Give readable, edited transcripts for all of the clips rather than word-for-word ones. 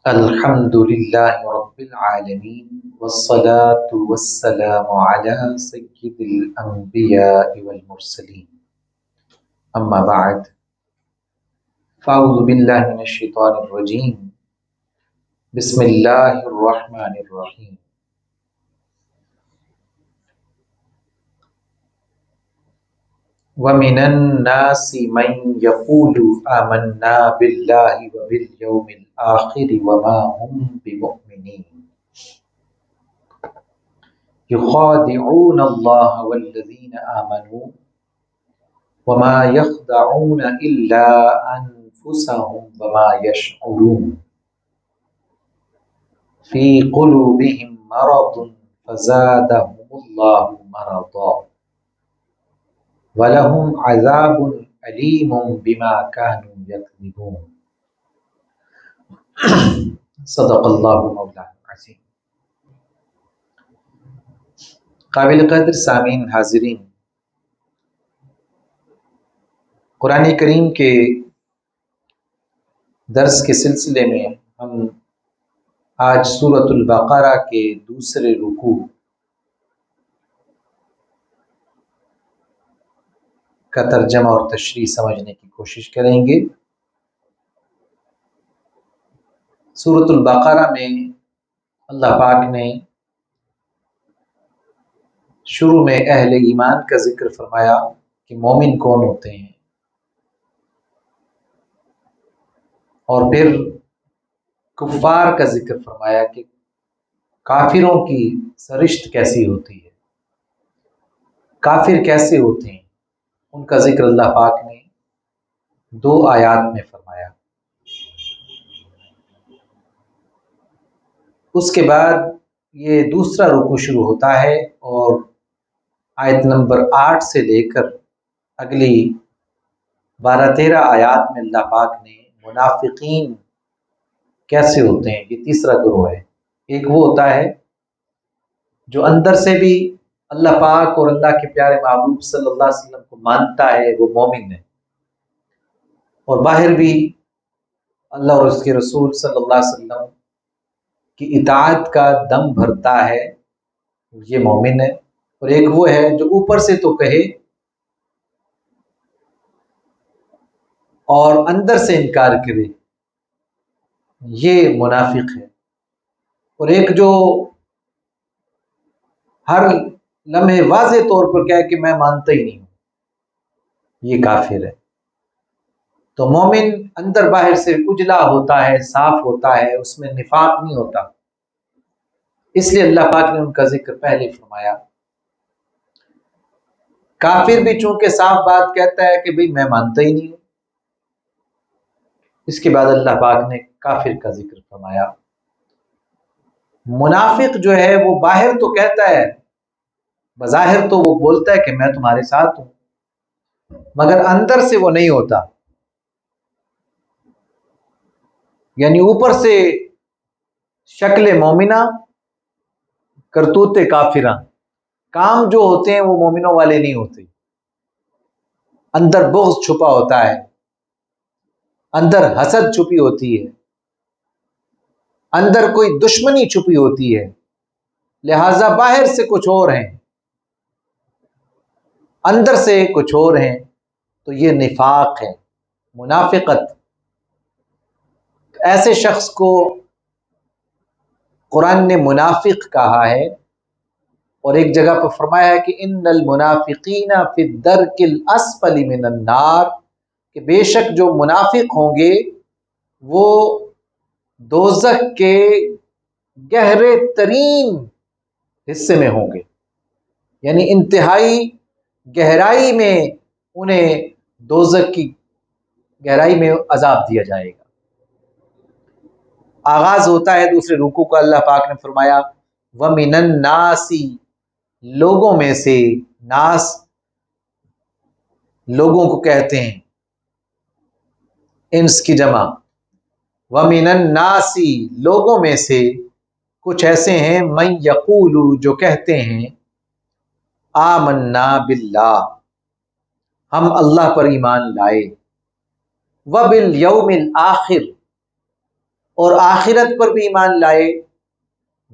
الحمد لله رب العالمين والصلاة والسلام على سيد الأنبياء والمرسلين أما بعد فأعوذ بالله من الشيطان الرجيم بسم الله الرحمن الرحيم ومن الناس من يقول آمنا بالله وباليوم الآخر وما هم بمؤمنين يخادعون الله والذين آمنوا وما يخدعون إلا أنفسهم وما يشعرون في قلوبهم مرض فزادهم الله مرضا وَلَهُمْ عَذَابٌ أَلِيمٌ بِمَا كَانُوا يَكْذِبُونَ صدق اللہ مولانا العظیم۔ قابل قدر سامعین حاضرین، قرآن کریم کے درس کے سلسلے میں ہم آج سورۃ البقرہ کے دوسرے رکوع کا ترجمہ اور تشریح سمجھنے کی کوشش کریں گے۔ سورۃ البقرہ میں اللہ پاک نے شروع میں اہل ایمان کا ذکر فرمایا کہ مومن کون ہوتے ہیں، اور پھر کفار کا ذکر فرمایا کہ کافروں کی سرشت کیسی ہوتی ہے، کافر کیسے ہوتے ہیں، ان کا ذکر اللہ پاک نے 2 آیات میں فرمایا۔ اس کے بعد یہ دوسرا رکوع شروع ہوتا ہے اور آیت نمبر 8 سے لے کر اگلی 12-13 آیات میں اللہ پاک نے منافقین کیسے ہوتے ہیں، یہ تیسرا گروہ ہے۔ ایک وہ ہوتا ہے جو اندر سے بھی اللہ پاک اور اللہ کے پیارے محبوب صلی اللہ علیہ وسلم کو مانتا ہے، وہ مومن ہے، اور باہر بھی اللہ اور اس کے رسول صلی اللہ علیہ وسلم کی اطاعت کا دم بھرتا ہے، یہ مومن ہے۔ اور ایک وہ ہے جو اوپر سے تو کہے اور اندر سے انکار کرے، یہ منافق ہے۔ اور ایک جو ہر لمحے واضح طور پر کہے کہ میں مانتا ہی نہیں ہوں، یہ کافر ہے۔ تو مومن اندر باہر سے اجلا ہوتا ہے، صاف ہوتا ہے، اس میں نفاق نہیں ہوتا، اس لیے اللہ پاک نے ان کا ذکر پہلے فرمایا۔ کافر بھی چونکہ صاف بات کہتا ہے کہ بھئی میں مانتا ہی نہیں ہوں، اس کے بعد اللہ پاک نے کافر کا ذکر فرمایا۔ منافق جو ہے وہ باہر تو کہتا ہے، بظاہر تو وہ بولتا ہے کہ میں تمہارے ساتھ ہوں، مگر اندر سے وہ نہیں ہوتا، یعنی اوپر سے شکل مومنہ، کرتوت کافرہ، کام جو ہوتے ہیں وہ مومنوں والے نہیں ہوتے۔ اندر بغض چھپا ہوتا ہے، اندر حسد چھپی ہوتی ہے، اندر کوئی دشمنی چھپی ہوتی ہے، لہٰذا باہر سے کچھ اور ہیں، اندر سے کچھ اور ہیں، تو یہ نفاق ہے، منافقت۔ ایسے شخص کو قرآن نے منافق کہا ہے، اور ایک جگہ پر فرمایا ہے کہ ان المنافقین فی الدرک الاسفل من النار، کہ بے شک جو منافق ہوں گے وہ دوزخ کے گہرے ترین حصے میں ہوں گے، یعنی انتہائی گہرائی میں انہیں دوزخ کی گہرائی میں عذاب دیا جائے گا۔ آغاز ہوتا ہے دوسرے رکوع کا، اللہ پاک نے فرمایا وَمِنَ النَّاسِ، لوگوں میں سے، ناس لوگوں کو کہتے ہیں، انس کی جمع، وَمِنَ النَّاسِ لوگوں میں سے کچھ ایسے ہیں، مَن یقول جو کہتے ہیں، آمنا باللہ ہم اللہ پر ایمان لائے، وبالیوم الآخر اور آخرت پر بھی ایمان لائے،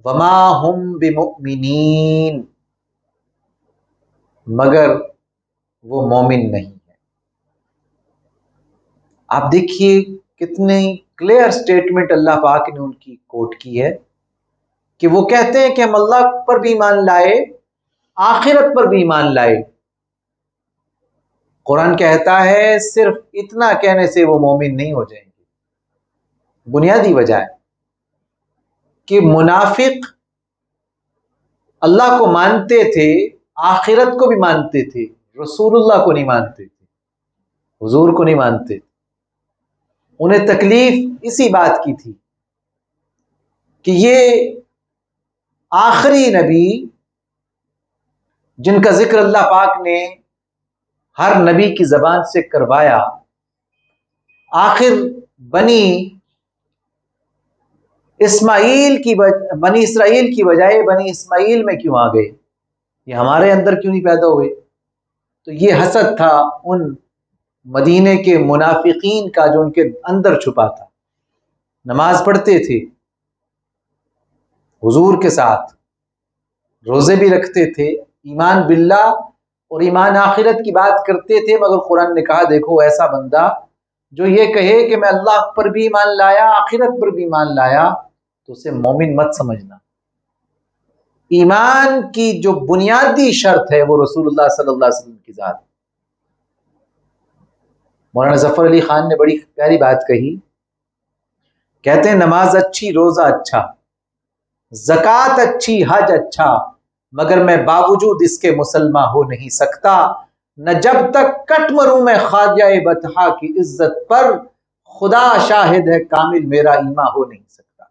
وما ہم بمؤمنین، مگر وہ مومن نہیں ہے۔ آپ دیکھیے کتنی کلیئر سٹیٹمنٹ اللہ پاک نے ان کی کوٹ کی ہے کہ وہ کہتے ہیں کہ ہم اللہ پر بھی ایمان لائے، آخرت پر بھی ایمان لائے۔ قرآن کہتا ہے صرف اتنا کہنے سے وہ مومن نہیں ہو جائیں گے۔ بنیادی وجہ ہے کہ منافق اللہ کو مانتے تھے، آخرت کو بھی مانتے تھے، رسول اللہ کو نہیں مانتے تھے، حضور کو نہیں مانتے تھے۔ انہیں تکلیف اسی بات کی تھی کہ یہ آخری نبی جن کا ذکر اللہ پاک نے ہر نبی کی زبان سے کروایا، آخر بنی اسرائیل کی بجائے بنی اسماعیل میں کیوں آ گئے؟ یہ ہمارے اندر کیوں نہیں پیدا ہوئے؟ تو یہ حسد تھا ان مدینے کے منافقین کا جو ان کے اندر چھپا تھا۔ نماز پڑھتے تھے حضور کے ساتھ، روزے بھی رکھتے تھے، ایمان باللہ اور ایمان آخرت کی بات کرتے تھے، مگر قرآن نے کہا دیکھو ایسا بندہ جو یہ کہے کہ میں اللہ پر بھی ایمان لایا، آخرت پر بھی ایمان لایا، تو اسے مومن مت سمجھنا۔ ایمان کی جو بنیادی شرط ہے وہ رسول اللہ صلی اللہ علیہ وسلم کی ذات۔ مولانا ظفر علی خان نے بڑی پیاری بات کہی، کہتے ہیں نماز اچھی، روزہ اچھا، زکوٰۃ اچھی، حج اچھا، مگر میں باوجود اس کے مسلمان ہو نہیں سکتا، نہ جب تک کٹ مروں میں خواجہ بطحا کی عزت پر، خدا شاہد ہے کامل میرا ایمان ہو نہیں سکتا۔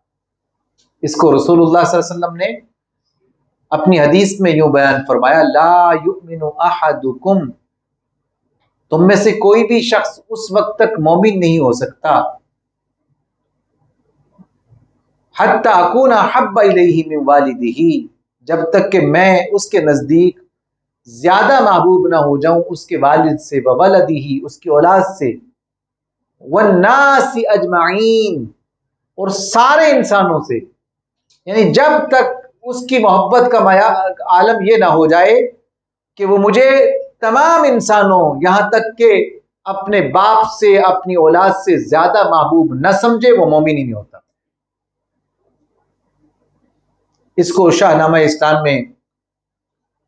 اس کو رسول اللہ صلی اللہ علیہ وسلم نے اپنی حدیث میں یوں بیان فرمایا، لا یؤمن احدکم، تم میں سے کوئی بھی شخص اس وقت تک مومن نہیں ہو سکتا حتی اکون احب الیہ من والدہ، جب تک کہ میں اس کے نزدیک زیادہ محبوب نہ ہو جاؤں اس کے والد سے، وولدہ، اس کی اولاد سے، والناس اجمعین، اور سارے انسانوں سے۔ یعنی جب تک اس کی محبت کا عالم یہ نہ ہو جائے کہ وہ مجھے تمام انسانوں یہاں تک کہ اپنے باپ سے، اپنی اولاد سے زیادہ محبوب نہ سمجھے، وہ مومن ہی نہیں ہوتا۔ اس کو شاہ نامہ اسلام میں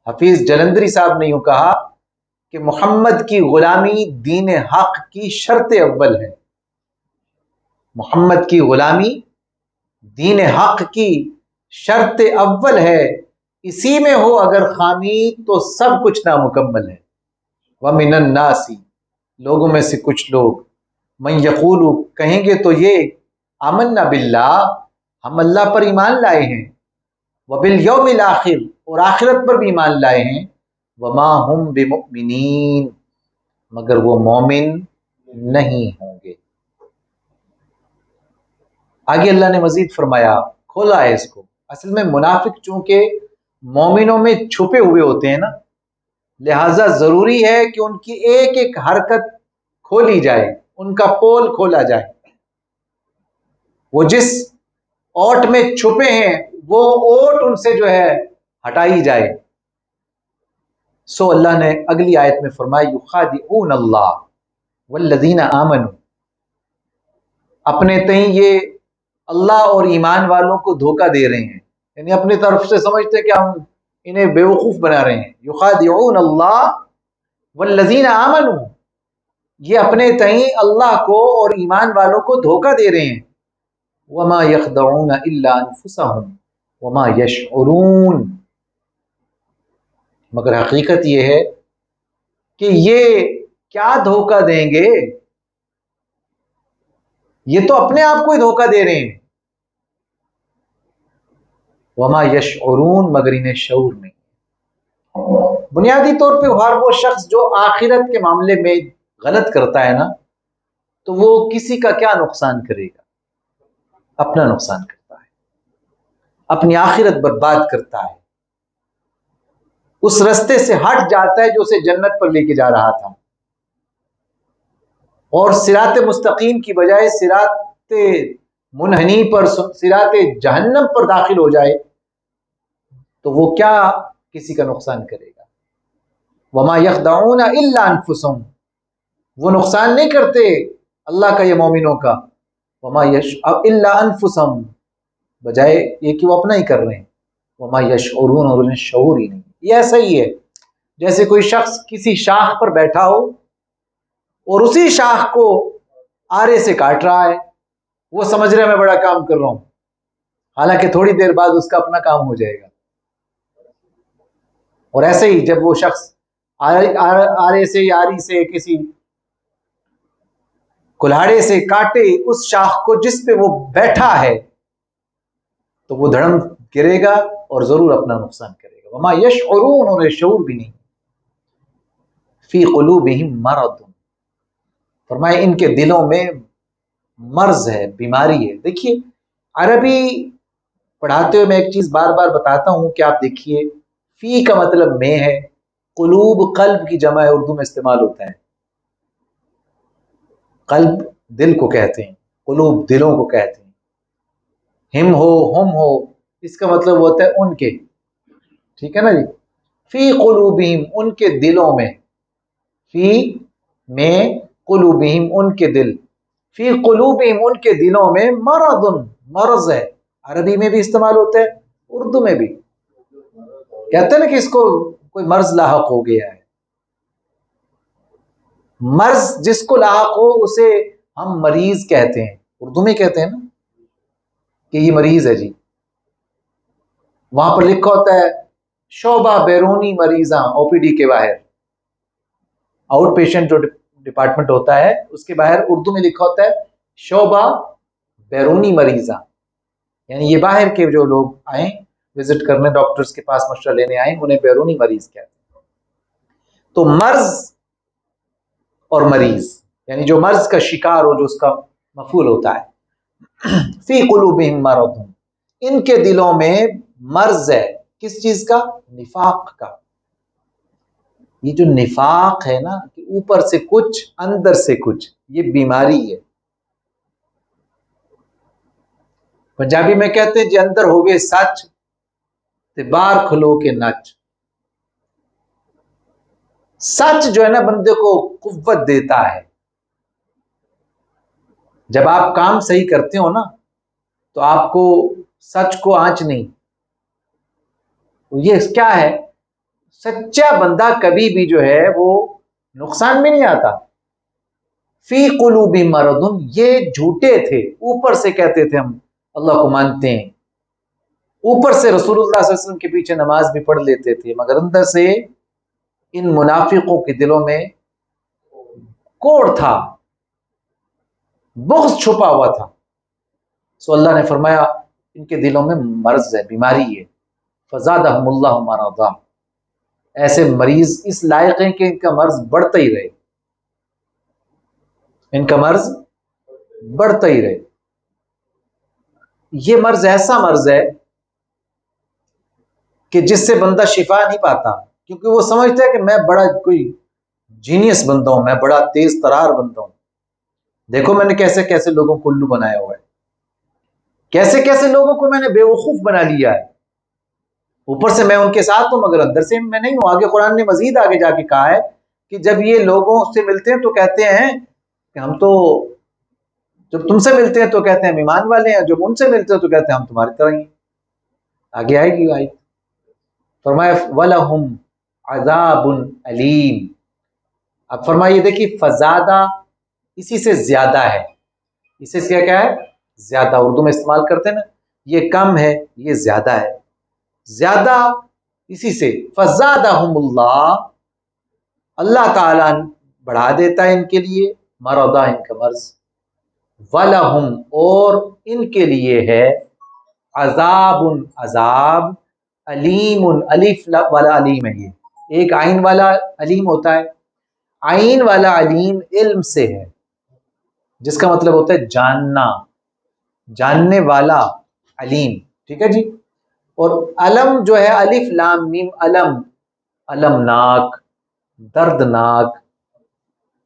حفیظ جلندری صاحب نے یوں کہا کہ محمد کی غلامی دین حق کی شرط اول ہے۔ محمد کی غلامی دین حق کی شرط اول ہے، اسی میں ہو اگر خامی تو سب کچھ نامکمل ہے۔ وَمِنَ النَّاسِ، لوگوں میں سے کچھ لوگ، مَن یقول، کہیں گے تو یہ، آمنا باللہ، ہم اللہ پر ایمان لائے ہیں، وبالیوم الآخر، اور آخرت پر بھی ایمان لائے ہیں، وما ہم بمؤمنین، مگر وہ مومن نہیں ہوں گے۔ آگے اللہ نے مزید فرمایا، کھولا ہے اس کو، اصل میں منافق چونکہ مومنوں میں چھپے ہوئے ہوتے ہیں نا، لہٰذا ضروری ہے کہ ان کی ایک ایک حرکت کھولی جائے، ان کا پول کھولا جائے۔ وہ جس اوٹ میں چھپے ہیں وہ اوٹ ان سے جو ہے ہٹائی جائے۔ سو اللہ نے اگلی آیت میں فرمایا، یخادعون اللہ والذین آمنوا، اپنے تئیں یہ اللہ اور ایمان والوں کو دھوکہ دے رہے ہیں، یعنی اپنی طرف سے سمجھتے ہیں کہ ہم انہیں بیوقوف بنا رہے ہیں۔ یخادعون اللہ والذین آمنوا، یہ اپنے تئیں اللہ کو اور ایمان والوں کو دھوکہ دے رہے ہیں۔ وما یخدعون الا انفسهم وما یشعرون، مگر حقیقت یہ ہے کہ یہ کیا دھوکہ دیں گے، یہ تو اپنے آپ کو ہی دھوکہ دے رہے ہیں۔ وما یشعرون، مگر انہیں شعور نہیں۔ بنیادی طور پہ ہر وہ شخص جو آخرت کے معاملے میں غلط کرتا ہے نا، تو وہ کسی کا کیا نقصان کرے گا؟ اپنا نقصان کرتا ہے، اپنی آخرت برباد کرتا ہے، اس رستے سے ہٹ جاتا ہے جو اسے جنت پر لے کے جا رہا تھا، اور صراط مستقیم کی بجائے صراط منحنی پر صراط جہنم پر داخل ہو جائے تو وہ کیا کسی کا نقصان کرے گا؟ وما یخدعون الا انفسهم، وہ نقصان نہیں کرتے اللہ کا یا مومنوں کا، وما الا انفسهم، بجائے یہ کہ وہ اپنا ہی کر رہے ہیں، وما یشعرون، اور انہیں شعور ہی نہیں۔ یہ ایسا ہی ہے جیسے کوئی شخص کسی شاخ پر بیٹھا ہو اور اسی شاخ کو آرے سے کاٹ رہا ہے، وہ سمجھ رہا ہے میں بڑا کام کر رہا ہوں، حالانکہ تھوڑی دیر بعد اس کا اپنا کام ہو جائے گا۔ اور ایسے ہی جب وہ شخص آرے سے یا آری سے کسی کلہاڑے سے کاٹے اس شاخ کو جس پہ وہ بیٹھا ہے تو وہ دھڑم گرے گا اور ضرور اپنا نقصان کرے گا۔ وما یشعرون، اور شعور بھی نہیں۔ فی قلوبہم مرض، فرمائے ان کے دلوں میں مرض ہے، بیماری ہے۔ دیکھیے عربی پڑھاتے ہوئے میں ایک چیز بار بار بتاتا ہوں کہ آپ دیکھیے، فی کا مطلب میں ہے، قلوب قلب کی جمع ہے، اردو میں استعمال ہوتا ہے۔ قلب دل کو کہتے ہیں، قلوب دلوں کو کہتے ہیں، ہم ہو ہم ہو اس کا مطلب ہوتا ہے ان کے، ٹھیک ہے نا جی۔ فی قلوبہم، ان کے دلوں میں، فی میں قلوبہم ان کے دل، فی قلوبہم ان کے دلوں میں مرض، مرض ہے، عربی میں بھی استعمال ہوتا ہے، اردو میں بھی کہتے ہیں نا کہ اس کو کوئی مرض لاحق ہو گیا ہے۔ مرض جس کو لاحق ہو اسے ہم مریض کہتے ہیں، اردو میں کہتے ہیں نا کہ یہ مریض ہے جی۔ وہاں پر لکھا ہوتا ہے شعبہ بیرونی مریضاں، او پی ڈی کے باہر، آؤٹ پیشنٹ جو ڈپارٹمنٹ ہوتا ہے اس کے باہر اردو میں لکھا ہوتا ہے شعبہ بیرونی مریضاں، یعنی یہ باہر کے جو لوگ آئیں وزٹ کرنے، ڈاکٹرز کے پاس مشورہ لینے آئیں، انہیں بیرونی مریض کہتے ہیں۔ تو مرض اور مریض یعنی جو مرض کا شکار ہو، جو اس کا مفعول ہوتا ہے۔ فی قلوبہم مرض، ان کے دلوں میں مرض ہے، کس چیز کا؟ نفاق کا۔ یہ جو نفاق ہے نا کہ اوپر سے کچھ اندر سے کچھ، یہ بیماری ہے۔ پنجابی میں کہتے ہیں جی اندر ہوگے سچ تے باہر کھلو کے نچ۔ سچ جو ہے نا بندے کو قوت دیتا ہے، جب آپ کام صحیح کرتے ہو نا تو آپ کو سچ کو آنچ نہیں۔ یہ کیا ہے؟ سچا بندہ کبھی بھی جو ہے وہ نقصان میں نہیں آتا۔ فی قلوبہم مرض، یہ جھوٹے تھے، اوپر سے کہتے تھے ہم اللہ کو مانتے ہیں، اوپر سے رسول اللہ صلی اللہ علیہ وسلم کے پیچھے نماز بھی پڑھ لیتے تھے، مگر اندر سے ان منافقوں کے دلوں میں کوڑ تھا، بغض چھپا ہوا تھا۔ سو اللہ نے فرمایا ان کے دلوں میں مرض ہے، بیماری ہے، فزادہم اللہ مرضا، ایسے مریض اس لائق ہیں کہ ان کا مرض بڑھتا ہی رہے، ان کا مرض بڑھتا ہی رہے۔ یہ مرض ایسا مرض ہے کہ جس سے بندہ شفا نہیں پاتا، کیونکہ وہ سمجھتا ہے کہ میں بڑا کوئی جینیس بندہ ہوں، میں بڑا تیز ترار بندہ ہوں، دیکھو میں نے کیسے کیسے لوگوں کو الو بنایا ہوا ہے، کیسے کیسے لوگوں کو میں نے بے وقوف بنا لیا ہے، اوپر سے میں ان کے ساتھ ہوں مگر اندر سے میں نہیں ہوں۔ آگے قرآن نے مزید آگے جا کے کہا ہے کہ جب یہ لوگوں سے ملتے ہیں تو کہتے ہیں کہ ہم تو، جب تم سے ملتے ہیں تو کہتے ہیں ہم ایمان والے ہیں، جب ان سے ملتے ہیں تو کہتے ہیں ہم تمہاری طرح ہی۔ آگے آئے گی آئی، فرمایا وَلَهُمْ عَذَابٌ عَلِيمٌ۔ اب فرمائیے دیکھیے فزادہ اسی سے زیادہ ہے، اسے کیا ہے؟ زیادہ، اردو میں استعمال کرتے ہیں نا، یہ کم ہے یہ زیادہ ہے، زیادہ اسی سے، فزادہم اللہ، اللہ تعالیٰ بڑھا دیتا ہے ان کے لیے مرضا، ان کا مرض، وَلَهُمْ، اور ان کے لیے ہے عذاب، عذاب، علیم، الف والا علیم ہے، یہ ایک عین والا علیم ہوتا ہے، عین والا علیم علم سے ہے، جس کا مطلب ہوتا ہے جاننا، جاننے والا، علیم، ٹھیک ہے جی۔ اور علم جو ہے الف لام میم، علم، المناک، دردناک،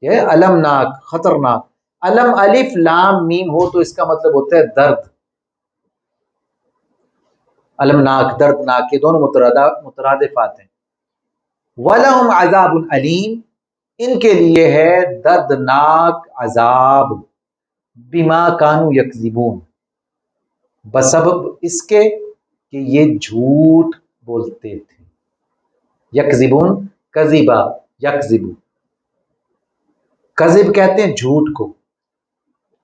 یہ المناک، خطرناک، علم الف لام میم ہو تو اس کا مطلب ہوتا ہے درد. المناک، دردناک، یہ دونوں مترادفات ہیں. وَلَهُمْ عَذَابٌ علیم، ان کے لیے ہے دردناک عذاب. بما کانوا یکذبون، بسبب اس کے کہ یہ جھوٹ بولتے تھے. یکذبون، کذبا یکذب، کذب کہتے ہیں جھوٹ کو،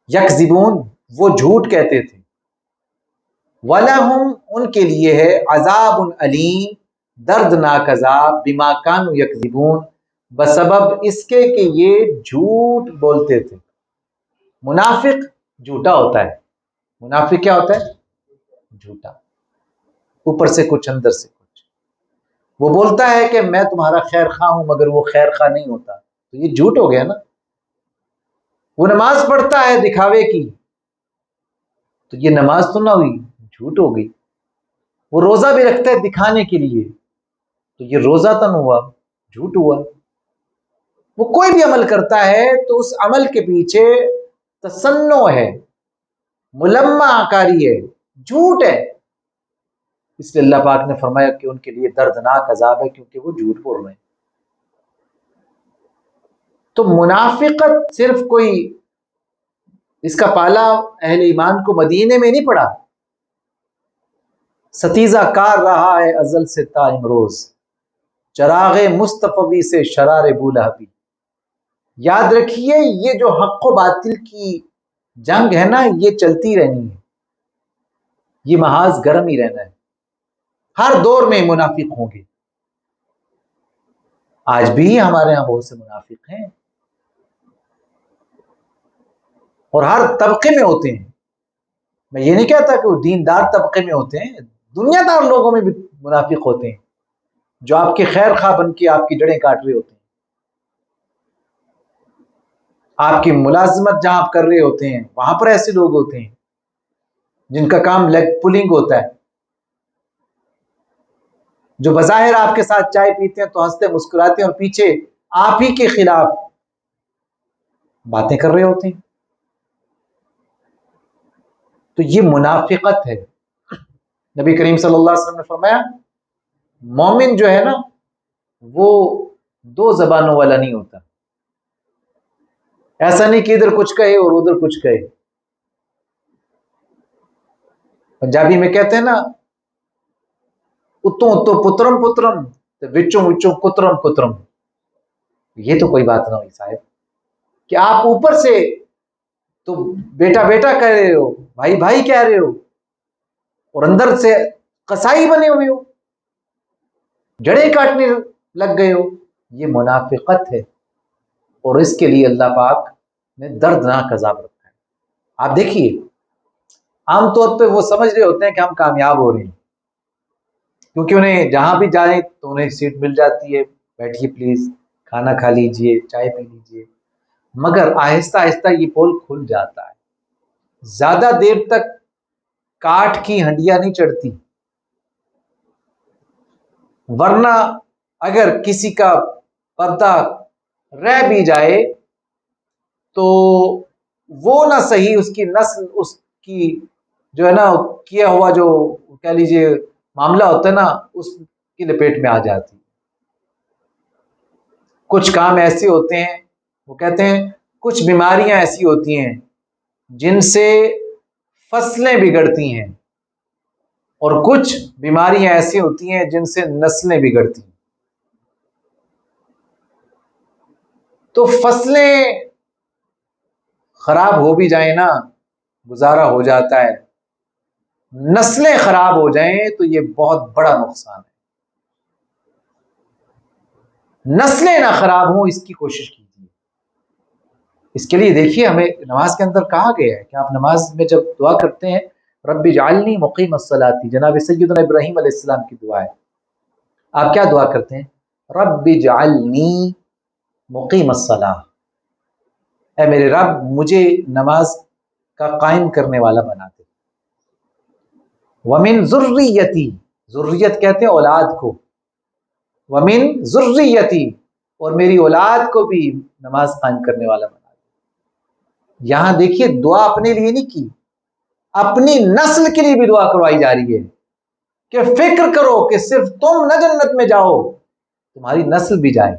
یکذبون وہ جھوٹ کہتے تھے. وَلَهُمْ ان کے لیے ہے عذاب علیم، دردناک عذاب. بما کانوا یکذبون، بسبب اس کے کہ یہ جھوٹ بولتے تھے. منافق جھوٹا ہوتا ہے. منافق کیا ہوتا ہے؟ جھوٹا، اوپر سے کچھ اندر سے کچھ. وہ بولتا ہے کہ میں تمہارا خیر خواہ ہوں مگر وہ خیر خواہ نہیں ہوتا، تو یہ جھوٹ ہو گیا نا. وہ نماز پڑھتا ہے دکھاوے کی، تو یہ نماز تو نہ ہوئی، جھوٹ ہو گئی. وہ روزہ بھی رکھتا ہے دکھانے کے لیے، تو یہ روزہ تو نہ ہوا، جھوٹ ہوا. وہ کوئی بھی عمل کرتا ہے تو اس عمل کے پیچھے تصنع ہے، ملمہ کاری ہے، جھوٹ ہے. اس لیے اللہ پاک نے فرمایا کہ ان کے لیے دردناک عذاب ہے، کیونکہ وہ جھوٹ بول رہے ہیں. تو منافقت صرف کوئی اس کا پالا اہل ایمان کو مدینے میں نہیں پڑا، ستیزہ کار رہا ہے ازل سے تا امروز، چراغ مصطفی سے شرار بولہبی. یاد رکھیے یہ جو حق و باطل کی جنگ ہے نا، یہ چلتی رہنی ہے، یہ محاذ گرم ہی رہنا ہے. ہر دور میں منافق ہوں گے. آج بھی ہمارے ہاں بہت سے منافق ہیں اور ہر طبقے میں ہوتے ہیں. میں یہ نہیں کہتا کہ وہ دیندار طبقے میں ہوتے ہیں، دنیا دار لوگوں میں بھی منافق ہوتے ہیں جو آپ کے خیر خواہ بن کے آپ کی جڑیں کاٹ رہے ہوتے ہیں. آپ کی ملازمت جہاں آپ کر رہے ہوتے ہیں وہاں پر ایسے لوگ ہوتے ہیں جن کا کام لیگ پولنگ ہوتا ہے، جو بظاہر آپ کے ساتھ چائے پیتے ہیں تو ہنستے مسکراتے ہیں اور پیچھے آپ ہی کے خلاف باتیں کر رہے ہوتے ہیں. تو یہ منافقت ہے. نبی کریم صلی اللہ علیہ وسلم نے فرمایا مومن جو ہے نا وہ دو زبانوں والا نہیں ہوتا. ایسا نہیں کہ ادھر کچھ کہے اور ادھر کچھ کہے. پنجابی میں کہتے ہیں نا اتوں اتوں پترم پترم وچوں وچوں کترم کترم. یہ تو کوئی بات نہ ہوئی صاحب کہ آپ اوپر سے تو بیٹا بیٹا کہہ رہے ہو، بھائی بھائی کہہ رہے ہو، اور اندر سے قصائی بنے ہوئے ہو، جڑیں کاٹنے لگ گئے ہو. یہ منافقت ہے اور اس کے لیے اللہ پاک نے دردناک عذاب رکھا ہے. آپ دیکھیے عام طور پہ وہ سمجھ رہے ہوتے ہیں کہ ہم کامیاب ہو رہے ہیں، کیونکہ انہیں جہاں بھی جائیں تو انہیں سیٹ مل جاتی ہے، بیٹھیے پلیز، کھانا کھا لیجئے، چائے پی لیجئے. مگر آہستہ آہستہ یہ پول کھل جاتا ہے. زیادہ دیر تک کاٹ کی ہنڈیاں نہیں چڑھتی، ورنہ اگر کسی کا پردہ رہ بھی جائے تو وہ نہ صحیح اس کی نسل، اس کی جو ہے نا کیا ہوا جو کہہ لیجیے معاملہ ہوتا ہے نا اس کی لپیٹ میں آ جاتی. کچھ کام ایسے ہوتے ہیں، وہ کہتے ہیں کچھ بیماریاں ایسی ہوتی ہیں جن سے فصلیں بگڑتی ہیں اور کچھ بیماریاں ایسی ہوتی ہیں جن سے نسلیں بگڑتی ہیں. تو فصلیں خراب ہو بھی جائیں نا گزارا ہو جاتا ہے، نسلیں خراب ہو جائیں تو یہ بہت بڑا نقصان ہے. نسلیں نہ خراب ہوں اس کی کوشش کیجیے. اس کے لیے دیکھیے ہمیں نماز کے اندر کہا گیا ہے کہ آپ نماز میں جب دعا کرتے ہیں رب اجعلنی مقیم الصلاۃ، جناب سیدنا ابراہیم علیہ السلام کی دعا ہے. آپ کیا دعا کرتے ہیں؟ رب اجعلنی مقیم الصلاۃ، اے میرے رب مجھے نماز کا قائم کرنے والا بنا دے. ومن ذریتی، ذریت کہتے ہیں اولاد کو، ومن ذریتی، اور میری اولاد کو بھی نماز قائم کرنے والا بنا دے. یہاں دیکھیے دعا اپنے لیے نہیں کی، اپنی نسل کے لیے بھی دعا کروائی جا رہی ہے کہ فکر کرو کہ صرف تم نہ جنت میں جاؤ، تمہاری نسل بھی جائے،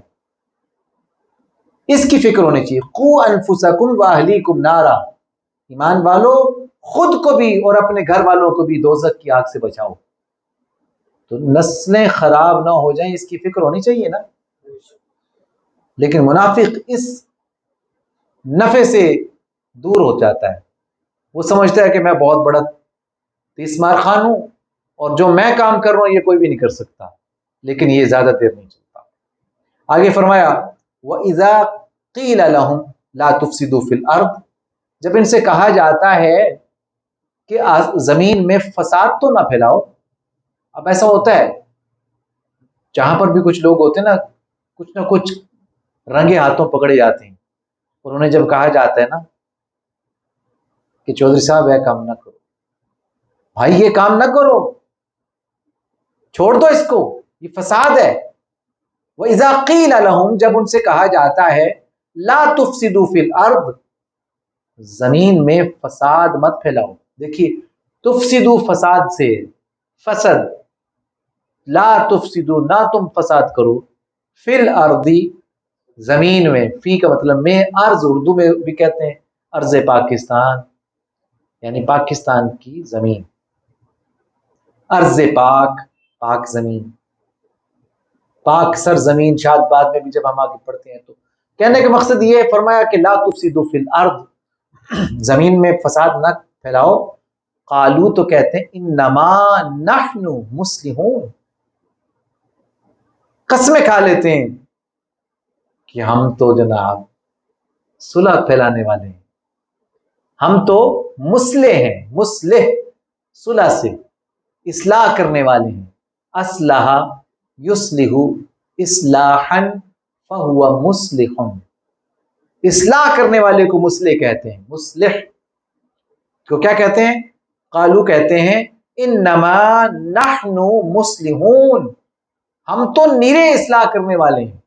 اس کی فکر ہونی چاہیے۔ قو انفسکم واہلیکم نارا، ایمان والو خود کو بھی اور اپنے گھر والوں کو بھی دوزخ کی آگ سے بچاؤ۔ تو نسلیں خراب نہ ہو جائیں اس کی فکر ہونی چاہیے نا۔ لیکن منافق اس نفع سے دور ہو جاتا ہے، وہ سمجھتا ہے کہ میں بہت بڑا تیس مار خان ہوں اور جو میں کام کر رہا ہوں یہ کوئی بھی نہیں کر سکتا، لیکن یہ زیادہ دیر نہیں چلتا۔ آگے فرمایا وَإِذَا قِيلَ لَهُمْ لَا تُفْسِدُوا فِي الْأَرْضِ، جب ان سے کہا جاتا ہے کہ زمین میں فساد تو نہ پھیلاؤ۔ اب ایسا ہوتا ہے جہاں پر بھی کچھ لوگ ہوتے ہیں نا، کچھ نہ کچھ رنگے ہاتھوں پکڑے جاتے ہیں، اور انہیں جب کہا جاتا ہے نا کہ چودھری صاحب یہ کام نہ کرو، بھائی یہ کام نہ کرو، چھوڑ دو اس کو، یہ فساد ہے۔ وَإِذَا قِيلَ لَهُمْ، جب ان سے کہا جاتا ہے لَا تُفْسِدُوا فِي الْأَرْضِ، زمین میں فساد مت پھیلاؤ۔ دیکھیے تفسدو فساد سے، فسد، لا تفسدو نہ تم فساد کرو، فی الارض زمین میں، فی کا مطلب میں، ارض اردو میں بھی کہتے ہیں ارض پاکستان، یعنی پاکستان کی زمین، ارض پاک، پاک زمین، پاک سر زمین، شاید بعد میں بھی جب ہم آگے پڑھتے ہیں تو کہنے کا مقصد یہ ہے، فرمایا کہ لا تفسدوا فی الارض، زمین میں فساد نہ پھیلاؤ۔ قالو تو کہتے ہیں انما نحن مصلحون، قسمیں کھا لیتے ہیں کہ ہم تو جناب صلح پھیلانے والے ہیں، ہم تو مصلح ہیں، مصلح صلح سے اصلاح کرنے والے ہیں، اصلح یصلح اصلاحا فہو مصلح، اصلاح کرنے والے کو مصلح کہتے ہیں، مصلح کو کیا کہتے ہیں؟ قالو کہتے ہیں انما نحن مصلحون، ہم تو نیرے اصلاح کرنے والے ہیں،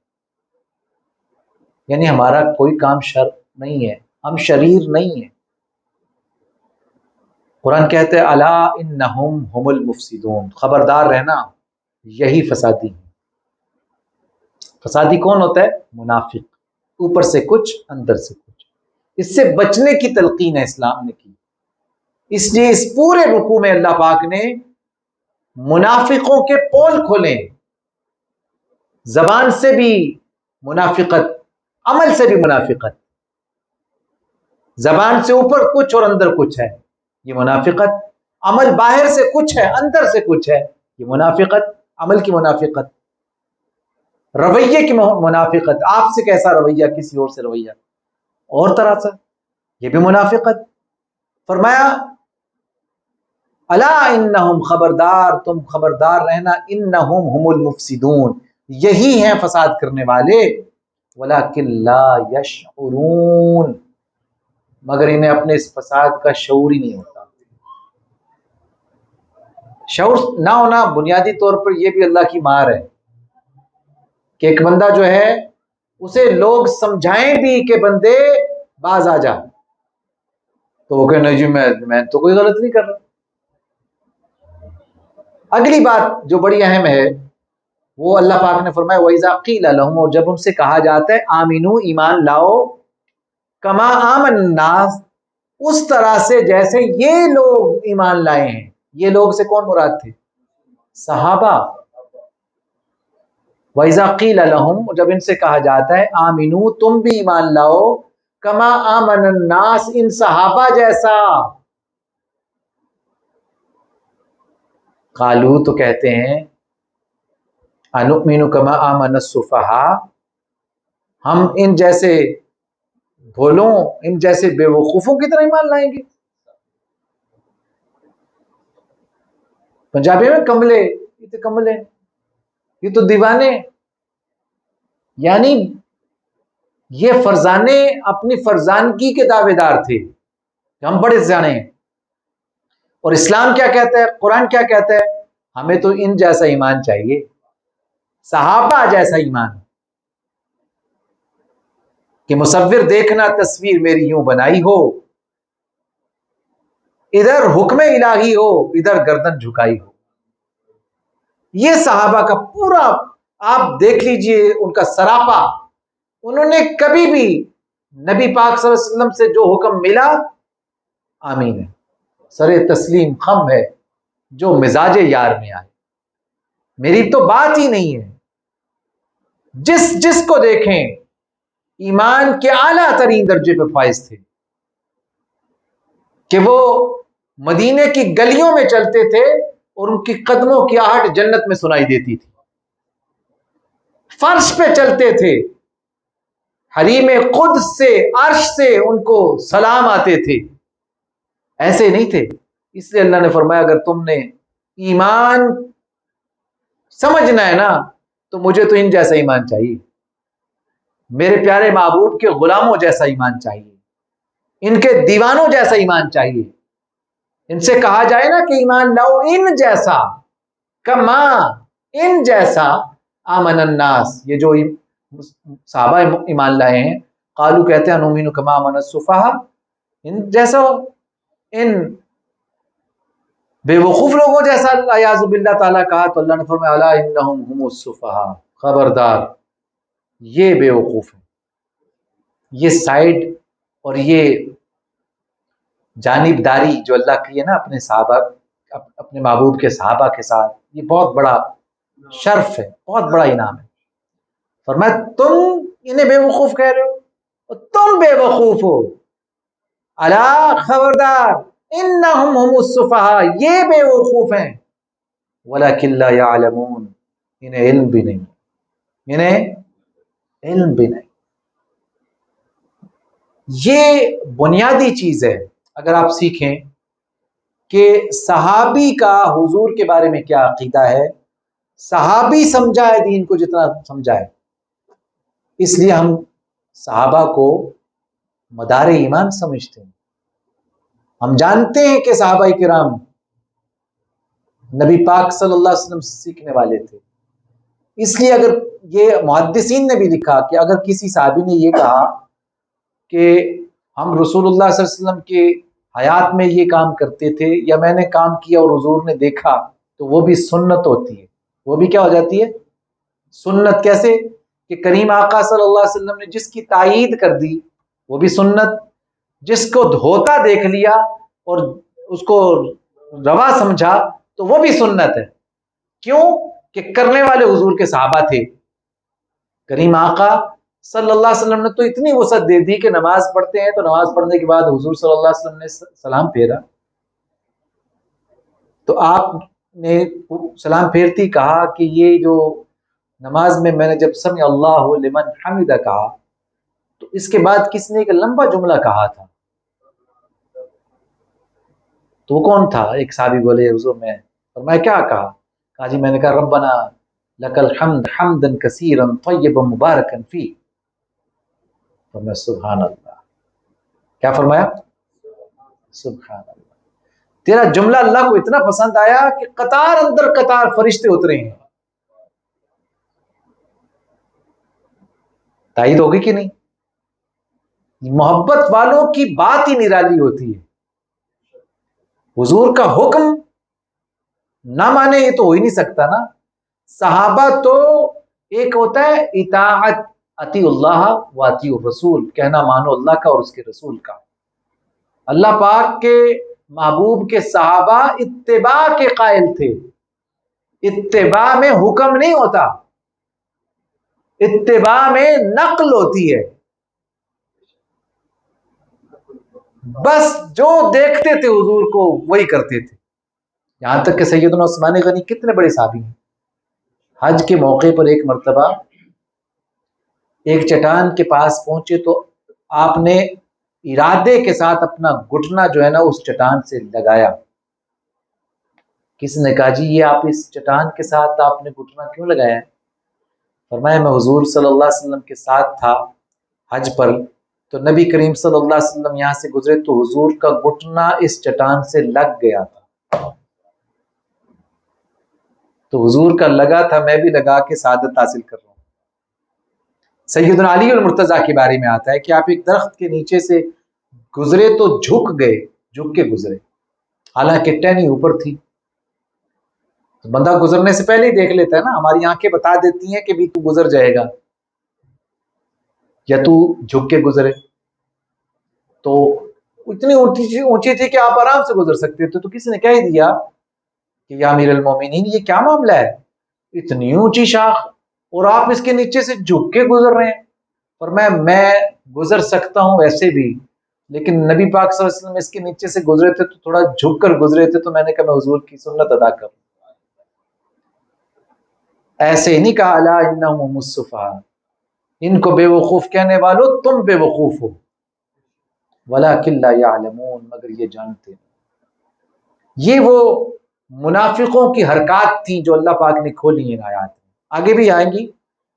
یعنی ہمارا کوئی کام شر نہیں ہے، ہم شریر نہیں ہیں۔ قرآن کہتے ہیں الا انہم هم المفسدون، خبردار رہنا یہی فسادی ہیں۔ فسادی کون ہوتا ہے؟ منافق، اوپر سے کچھ اندر سے کچھ، اس سے بچنے کی تلقین ہے اسلام نے کی۔ اس لیے اس پورے رکوع میں اللہ پاک نے منافقوں کے پول کھولے، زبان سے بھی منافقت، عمل سے بھی منافقت، زبان سے اوپر کچھ اور اندر کچھ ہے یہ منافقت، عمل باہر سے کچھ ہے اندر سے کچھ ہے یہ منافقت، عمل کی منافقت، رویے کی منافقت، آپ سے کیسا رویہ کسی اور سے رویہ اور طرح سے، یہ بھی منافقت۔ فرمایا الا انہم، خبردار، تم خبردار رہنا، انہم هم المفسدون، یہی ہیں فساد کرنے والے، ولکن لا یشعرون، مگر انہیں اپنے اس فساد کا شعور ہی نہیں ہوتا۔ شعور نہ ہونا بنیادی طور پر یہ بھی اللہ کی مار ہے کہ ایک بندہ جو ہے اسے لوگ سمجھائیں بھی کہ بندے باز آ جا، تو وہ کہنا جی میں تو کوئی غلط نہیں کر رہا۔ اگلی بات جو بڑی اہم ہے وہ اللہ پاک نے فرمایا وَإِذَا قِيلَ لَهُمْ، اور جب ان سے کہا جاتا ہے آمینو، ایمان لاؤ، کما آمن الناس، اس طرح سے جیسے یہ لوگ ایمان لائے ہیں۔ یہ لوگ سے کون مراد تھے؟ صحابہ۔ وَإِذَا قِيلَ لَهُمْ، جب ان سے کہا جاتا ہے آمینو، تم بھی ایمان لاؤ، کما آمن الناس، ان صحابہ جیسا، قالو تو کہتے ہیں انؤمن کما آمن السفہاء، ہم ان جیسے بھولوں، ان جیسے بے وقوفوں کی طرح ایمان لائیں گے۔ پنجابی میں کملے، یہ تو کملے، یہ تو دیوانے، یعنی یہ فرزانے اپنی فرزانگی کے دعوے دار تھے کہ ہم بڑے سیانے ہیں۔ اور اسلام کیا کہتا ہے، قرآن کیا کہتا ہے؟ ہمیں تو ان جیسا ایمان چاہیے، صحابہ جیسا ایمان۔ کہ مصور دیکھنا تصویر میری یوں بنائی ہو، ادھر حکم الہی ہو ادھر گردن جھکائی ہو۔ یہ صحابہ کا پورا آپ دیکھ لیجئے ان کا سراپا، انہوں نے کبھی بھی نبی پاک صلی اللہ علیہ وسلم سے جو حکم ملا آمین ہے، سر تسلیم خم ہے، جو مزاج یار میں آئے۔ میری تو بات ہی نہیں ہے، جس کو دیکھیں ایمان کے اعلیٰ ترین درجے پہ فائز تھے، کہ وہ مدینے کی گلیوں میں چلتے تھے اور ان کی قدموں کی آہٹ جنت میں سنائی دیتی تھی، فرش پہ چلتے تھے، حریم قدس سے عرش سے ان کو سلام آتے تھے، ایسے نہیں تھے۔ اس لیے اللہ نے فرمایا اگر تم نے ایمان سمجھنا ہے نا تو مجھے تو ان جیسا ایمان چاہیے، میرے پیارے محبوب کے غلاموں جیسا ایمان چاہیے، ان کے دیوانوں جیسا ایمان چاہیے۔ ان سے کہا جائے نا کہ ایمان لاؤ ان جیسا، کما ان جیسا آمن الناس، یہ جو صحابہ ایمان لائے ہیں، قالو کہتے ہیں نؤمن کما آمن السفہاء، ان جیسا، ان بے وقوف لوگوں جیسا اعوذ باللہ تعالیٰ کہا تو اللہ نے فرمایا الا انہم هم السفہاء، خبردار یہ بے وقوف ہیں۔ یہ سائڈ اور یہ جانبداری جو اللہ کی ہے نا اپنے صحابہ، اپنے محبوب کے صحابہ کے ساتھ، یہ بہت بڑا شرف ہے، بہت بڑا انعام ہے۔ فرمایا تم انہیں بے وقوف کہہ رہے ہو اور تم بے وقوف ہو، الا خبردار انہم هم السفہاء، یہ بے وقوف ہیں، ولکن لا یعلمون، انہیں علم بھی نہیں، انہیں علم بھی نہیں۔ یہ بنیادی چیز ہے، اگر آپ سیکھیں کہ صحابی کا حضور کے بارے میں کیا عقیدہ ہے، صحابی سمجھا ہے دین کو جتنا سمجھا ہے، اس لیے ہم صحابہ کو مدار ایمان سمجھتے ہیں۔ ہم جانتے ہیں کہ صحابہ کرام نبی پاک صلی اللہ علیہ وسلم سے سیکھنے والے تھے، اس لیے اگر یہ محدثین نے بھی لکھا کہ اگر کسی صحابی نے یہ کہا کہ ہم رسول اللہ صلی اللہ علیہ وسلم کے حیات میں یہ کام کرتے تھے یا میں نے کام کیا اور حضور نے دیکھا، تو وہ بھی سنت ہوتی ہے، وہ بھی کیا ہو جاتی ہے؟ سنت۔ کیسے کہ کریم آقا صلی اللہ علیہ وسلم نے جس کی تائید کر دی وہ بھی سنت، جس کو دھوتا دیکھ لیا اور اس کو روا سمجھا تو وہ بھی سنت ہے۔ کیوں کہ کرنے والے حضور کے صحابہ تھے۔ کریم آقا صلی اللہ علیہ وسلم نے تو اتنی وسعت دے دی کہ نماز پڑھتے ہیں تو نماز پڑھنے کے بعد حضور صلی اللہ علیہ وسلم نے سلام پھیرا تو آپ نے سلام پھیرتی کہا کہ یہ جو نماز میں نے جب سمع اللہ لمن حمدہ کہا تو اس کے بعد کس نے ایک لمبا جملہ کہا تھا، تو وہ کون تھا؟ ایک صحابی بولے حضور میں، اور میں کیا کہا جی میں نے کہا ربنا لک الحمد حمدا کثیرا طیبا مبارکا فیہ۔ فرمایا سبحان اللہ، کیا فرمایا؟ سبحان اللہ، تیرا جملہ اللہ کو اتنا پسند آیا کہ قطار اندر قطار فرشتے اترے ہیں۔ تائید ہوگی کہ نہیں؟ محبت والوں کی بات ہی نرالی ہوتی ہے، حضور کا حکم نہ مانے یہ تو ہو ہی نہیں سکتا نا۔ صحابہ تو ایک ہوتا ہے اطاعت، اطیع اللہ و اطیع الرسول، کہنا مانو اللہ کا اور اس کے رسول کا۔ اللہ پاک کے محبوب کے صحابہ اتباع کے قائل تھے، اتباع میں حکم نہیں ہوتا، اتباع میں نقل ہوتی ہے۔ بس جو دیکھتے تھے حضور کو وہی کرتے تھے، یہاں تک کہ سیدنا عثمان غنی کتنے بڑے صحابی ہیں، حج کے موقع پر ایک مرتبہ ایک چٹان کے پاس پہنچے تو آپ نے ارادے کے ساتھ اپنا گھٹنا جو ہے نا اس چٹان سے لگایا۔ کسی نے کہا جی یہ آپ اس چٹان کے ساتھ آپ نے گھٹنا کیوں لگایا؟ فرمایا میں حضور صلی اللہ علیہ وسلم کے ساتھ تھا حج پر، تو نبی کریم صلی اللہ علیہ وسلم یہاں سے گزرے تو حضور کا گھٹنا اس چٹان سے لگ گیا تھا، تو حضور کا لگا تھا، میں بھی لگا کے سعادت حاصل کر رہا ہوں۔ سیدنا علی المرتضیٰ کے بارے میں آتا ہے کہ آپ ایک درخت کے نیچے سے گزرے تو جھک گئے، جھک کے گزرے، حالانکہ ٹہنی اوپر تھی۔ بندہ گزرنے سے پہلے ہی دیکھ لیتا ہے نا، ہماری آنکھیں بتا دیتی ہیں کہ بھی تو گزر جائے گا یا تو جھک کے گزرے۔ تو اتنی اونچی تھی کہ آپ آرام سے گزر سکتے تھے، تو کسی نے کہہ دیا کہ یا امیر المومنین یہ کیا معاملہ ہے، اتنی اونچی شاخ اور آپ اس کے نیچے سے جھک کے گزر رہے ہیں۔ اور میں گزر سکتا ہوں ویسے بھی، لیکن نبی پاک صلی اللہ علیہ وسلم اس کے نیچے سے گزرے تھے تو تھوڑا جھک کر گزرے تھے، تو میں نے کہا میں حضور کی سنت ادا کروں۔ ایسے نہیں کہا الا انہم السفہاء، ان کو بے وقوف کہنے والوں تم بے وقوف ہو، ولکن لا یعلمون، مگر یہ جانتے ہیں۔ یہ وہ منافقوں کی حرکات تھیں جو اللہ پاک نے کھولی ہیں آیات میں، آگے بھی آئیں گی۔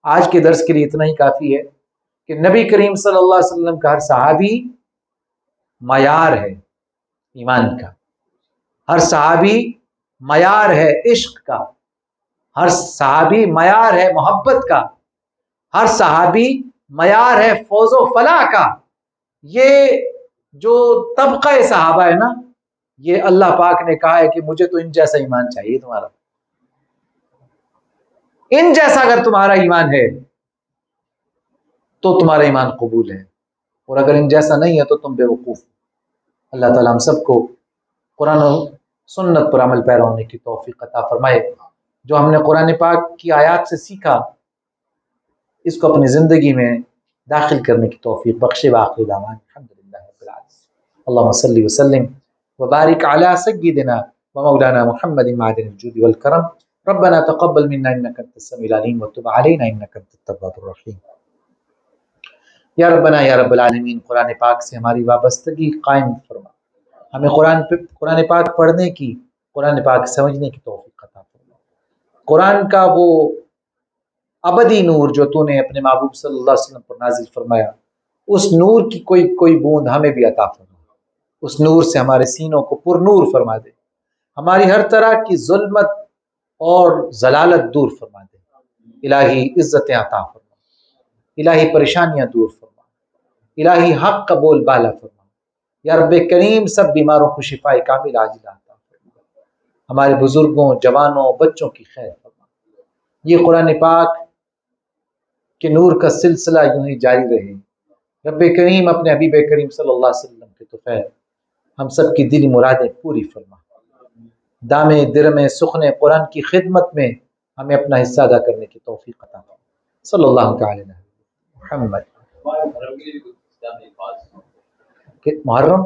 آج کے درس کے لیے اتنا ہی کافی ہے کہ نبی کریم صلی اللہ علیہ وسلم کا ہر صحابی معیار ہے ایمان کا، ہر صحابی معیار ہے عشق کا، ہر صحابی معیار ہے محبت کا، ہر صحابی معیار ہے فوز و فلاح کا۔ یہ جو طبقہ صحابہ ہے نا، یہ اللہ پاک نے کہا ہے کہ مجھے تو ان جیسا ایمان چاہیے تمہارا، ان جیسا اگر تمہارا ایمان ہے تو تمہارا ایمان قبول ہے، اور اگر ان جیسا نہیں ہے تو تم بے وقوف۔ اللہ تعالیٰ ہم سب کو قرآن و سنت پر عمل پیرا ہونے کی توفیق عطا فرمائے۔ جو ہم نے قرآن پاک کی آیات سے سیکھا اس کو اپنی زندگی میں داخل کرنے کی توفیق بخشے۔ وآخر دعوانا الحمدللہ رب العالمین، اللہم صلی وسلم وبارک علی سیدنا ومولانا محمد معدن الجود والکرم، ربنا تقبل منا انک انت السمیع العلیم وتب علینا انک انت التواب الرحیم۔ یا ربنا یا رب العالمین، قرآن پاک سے ہماری وابستگی قائم فرما، ہمیں قرآن پاک پڑھنے کی، قرآن پاک سمجھنے کی توفیق عطا فرما۔ قرآن کا وہ ابدی نور جو تو نے اپنے محبوب صلی اللہ علیہ وسلم پر نازل فرمایا، اس نور کی کوئی بوند ہمیں بھی عطا فرما، اس نور سے ہمارے سینوں کو پر نور فرما دے، ہماری ہر طرح کی ظلمت اور ضلالت دور فرما دے، الہی عزتیں عطا فرما، الہی پریشانیاں دور فرما، الہی حق کا بول بالا فرما، یا رب کریم سب بیماروں کو شفاء کامل عاجلہ عطا فرما، ہمارے بزرگوں، جوانوں، بچوں کی خیر فرما۔ یہ قرآن پاک کہ نور کا سلسلہ یوں ہی جاری رہے۔ رب کریم اپنے حبیب کریم صلی اللہ علیہ وسلم کے طفیل ہم سب کی دلی مرادیں پوری فرما، دامے درمے سخنے قرآن کی خدمت میں ہمیں اپنا حصہ ادا کرنے کی توفیق عطا فرما۔ صلی اللہ تعالی علیہ محمد۔ محرم